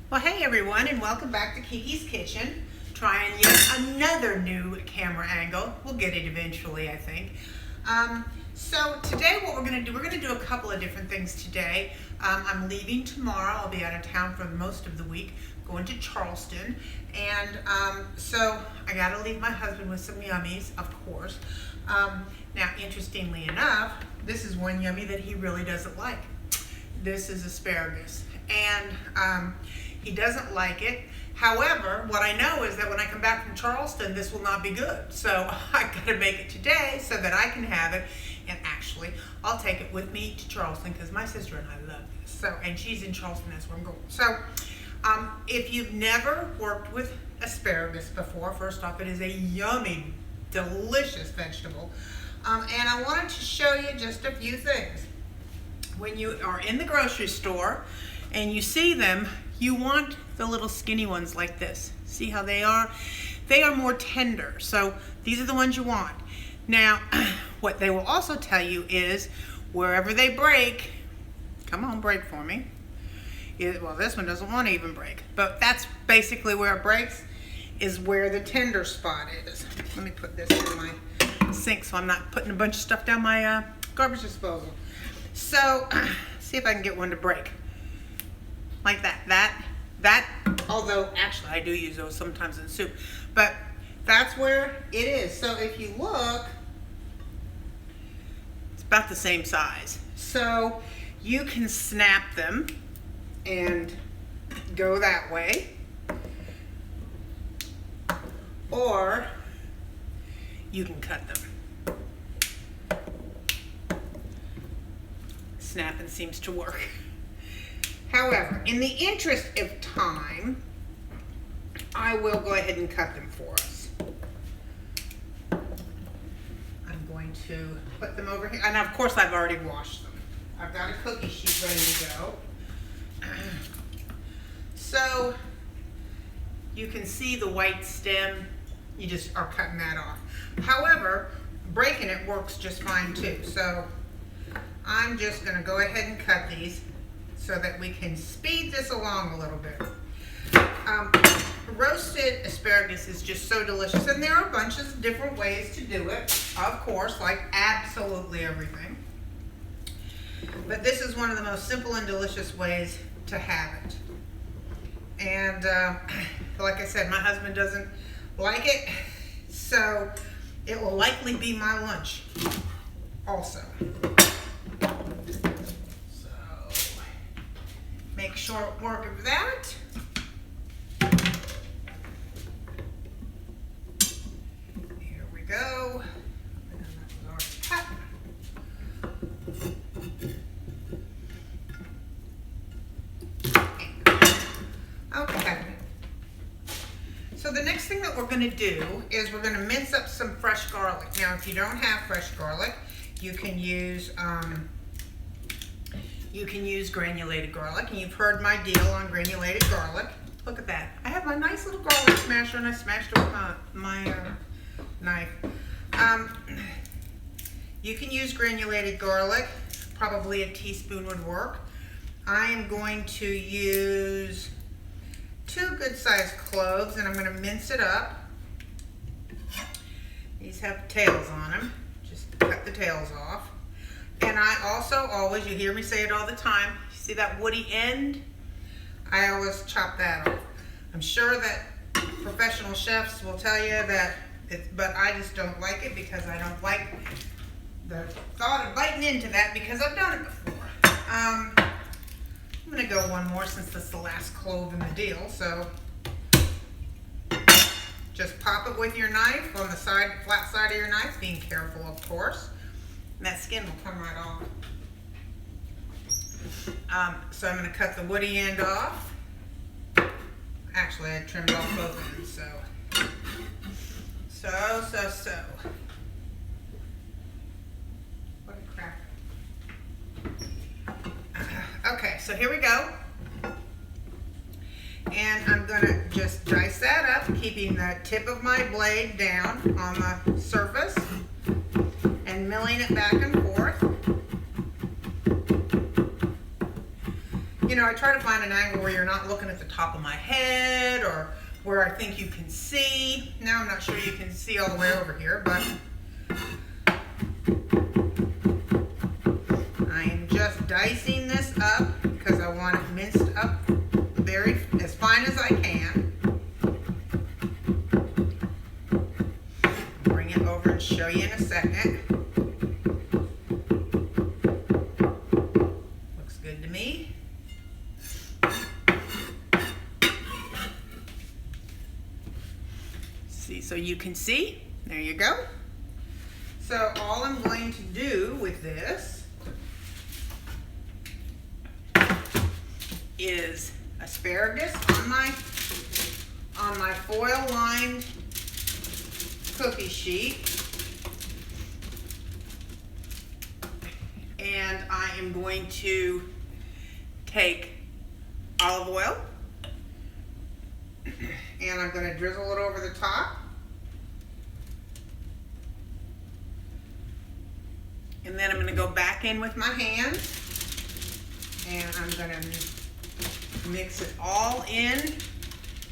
Well, hey everyone, and welcome back to Kiki's Kitchen. Trying yet another new camera angle. We'll get it eventually, I think. So today what we're going to do a couple of different things today. I'm leaving tomorrow. I'll be out of town for most of the week, going to Charleston. And so I got to leave my husband with some yummies, of course. Now, interestingly enough, this is one yummy that he really doesn't like. This is asparagus. And he doesn't like it. However, what I know is that when I come back from Charleston, this will not be good. So I gotta make it today so that I can have it. And actually, I'll take it with me to Charleston because my sister and I love this. So, and she's in Charleston, that's where I'm going. So, if you've never worked with asparagus before, first off, it is a yummy, delicious vegetable. And I wanted to show you just a few things. When you are in the grocery store and you see them, you want the little skinny ones like this. See how they are? They are more tender, so these are the ones you want. Now, what they will also tell you is wherever they break, come on, break for me. Well, this one doesn't want to even break, but that's basically where it breaks, is where the tender spot is. Let me put this in my sink so I'm not putting a bunch of stuff down my garbage disposal. So, see if I can get one to break. Like that, although actually I do use those sometimes in soup, but that's where it is. So if you look, it's about the same size. So you can snap them and go that way, or you can cut them. Snapping seems to work. However, in the interest of time, I will go ahead and cut them for us. I'm going to put them over here. And of course, I've already washed them. I've got a cookie sheet ready to go. So, you can see the white stem. You just are cutting that off. However, breaking it works just fine too. So, I'm just going to go ahead and cut these so that we can speed this along a little bit. Roasted asparagus is just so delicious, and there are a bunch of different ways to do it, of course, like absolutely everything. But this is one of the most simple and delicious ways to have it. And like I said, my husband doesn't like it, so it will likely be my lunch also. Make short work of that. Here we go. And that was already cut. Okay. So the next thing that we're going to do is we're going to mince up some fresh garlic. Now, if you don't have fresh garlic, you can use granulated garlic, and you've heard my deal on granulated garlic. Look at that. I have my nice little garlic smasher, and I smashed it with my knife. You can use granulated garlic. Probably a teaspoon would work. I am going to use 2 good-sized cloves, and I'm going to mince it up. These have tails on them. Just cut the tails off. And I also always, you hear me say it all the time, you see that woody end? I always chop that off. I'm sure that professional chefs will tell you that, but I just don't like it because I don't like the thought of biting into that because I've done it before. I'm going to go one more since this is the last clove in the deal. So just pop it with your knife on the side, flat side of your knife, being careful, of course. And that skin will come right off. So I'm going to cut the woody end off. Actually, I trimmed off both ends, so. What a crap. Okay, so here we go. And I'm going to just dice that up, keeping the tip of my blade down on the surface. And milling it back and forth. You you know, I try to find an angle where you're not looking at the top of my head or where I think you can see. Now I'm not sure you can see all the way over here, but I am just dicing this up because I want it minced up as fine as I can. I'll bring it over and show you in a second. Looks good to me. See, so you can see. There you go. So all I'm going to do with this is asparagus on my foil-lined cookie sheet, and I am going to take olive oil and I'm going to drizzle it over the top, and then I'm going to go back in with my hands and I'm going to mix it all in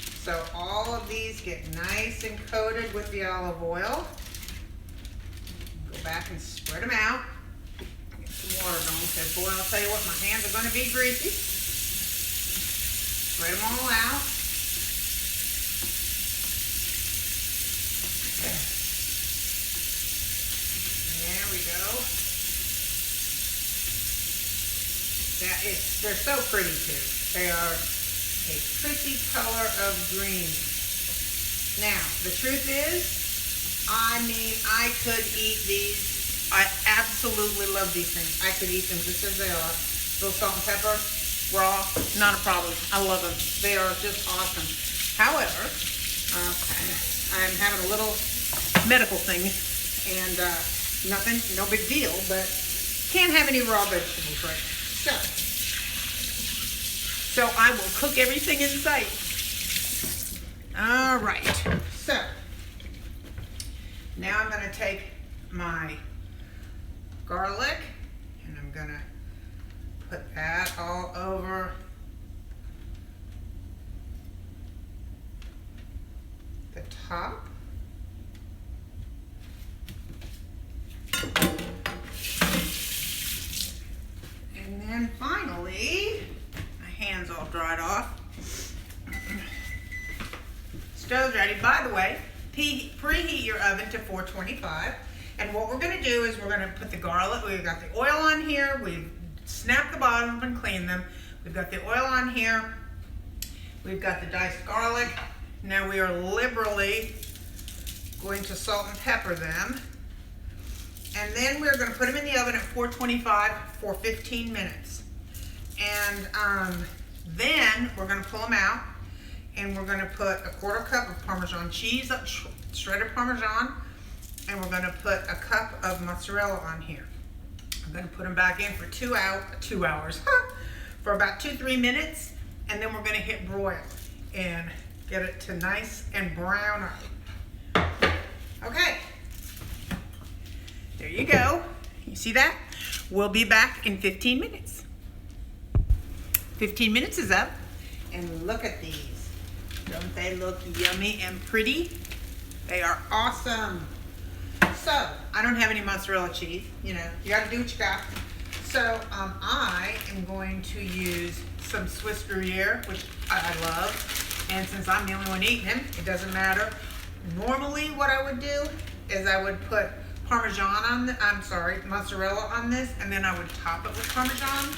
so all of these get nice and coated with the olive oil. Go back and spread them out. Get some water going because, boy, I'll tell you what, my hands are going to be greasy. Spread them all out. There we go. They're so pretty too. They are a pretty color of green. Now, the truth is, I mean, I could eat these. I absolutely love these things. I could eat them just as they are. Little salt and pepper, raw, not a problem. I love them. They are just awesome. However, I'm having a little medical thing, and nothing, no big deal, but can't have any raw vegetables, right? So I will cook everything in sight. All right, so now I'm going to take my garlic and I'm going to put that all over the top. And then finally, hands all dried off. Stove's ready. By the way, preheat your oven to 425. And what we're going to do is we're going to put the garlic. We've got the oil on here. We've snapped the bottom and cleaned them. We've got the oil on here. We've got the diced garlic. Now we are liberally going to salt and pepper them. And then we're going to put them in the oven at 425 for 15 minutes. And then we're going to pull them out and we're going to put a 1/4 cup of Parmesan cheese, shredded Parmesan, and we're going to put a cup of mozzarella on here. I'm going to put them back in for 2 hours, for about 2-3 minutes, and then we're going to hit broil and get it to nice and brown up. Okay, there you go. You see that? We'll be back in 15 minutes. 15 minutes is up, and look at these. Don't they look yummy and pretty? They are awesome. So, I don't have any mozzarella cheese. You know, you gotta do what you got. So, I am going to use some Swiss Gruyere, which I love. And since I'm the only one eating them, it doesn't matter. Normally, what I would do is I would put mozzarella on this, and then I would top it with Parmesan.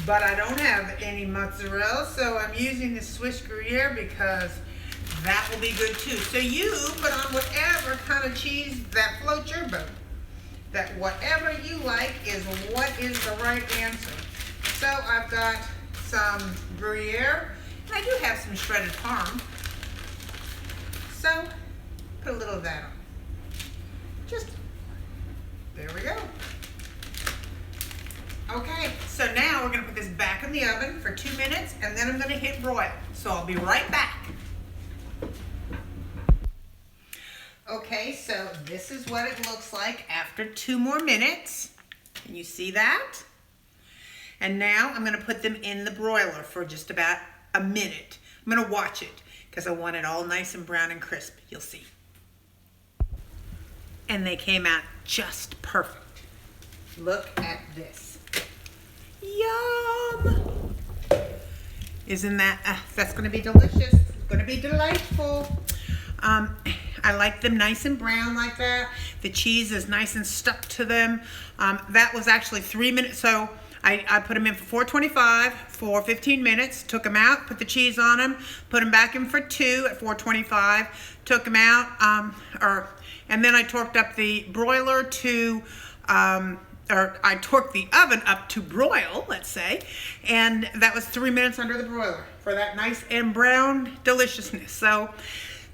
But I don't have any mozzarella, so I'm using the Swiss Gruyere because that will be good too. So you put on whatever kind of cheese that floats your boat. That whatever you like is what is the right answer. So I've got some Gruyere, and I do have some shredded Parm. So put a little of that on. There we go. Okay, so now we're going to put this back in the oven for 2 minutes, and then I'm going to hit broil. So I'll be right back. Okay, so this is what it looks like after 2 more minutes. Can you see that? And now I'm gonna put them in the broiler for just about a minute. I'm gonna watch it because I want it all nice and brown and crisp. You'll see. And they came out just perfect. Look at this. Yum! Isn't that's gonna be delicious. It's gonna be delightful. I like them nice and brown like that. The cheese is nice and stuck to them. That was actually 3 minutes, so I put them in for 425 for 15 minutes, took them out, put the cheese on them, put them back in for 2 at 425, took them out, and then I torqued up the broiler to, or I torqued the oven up to broil, let's say, and that was 3 minutes under the broiler for that nice and brown deliciousness. So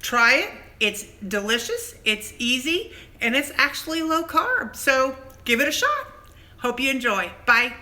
try it. It's delicious, it's easy, and it's actually low carb. So give it a shot. Hope you enjoy. Bye.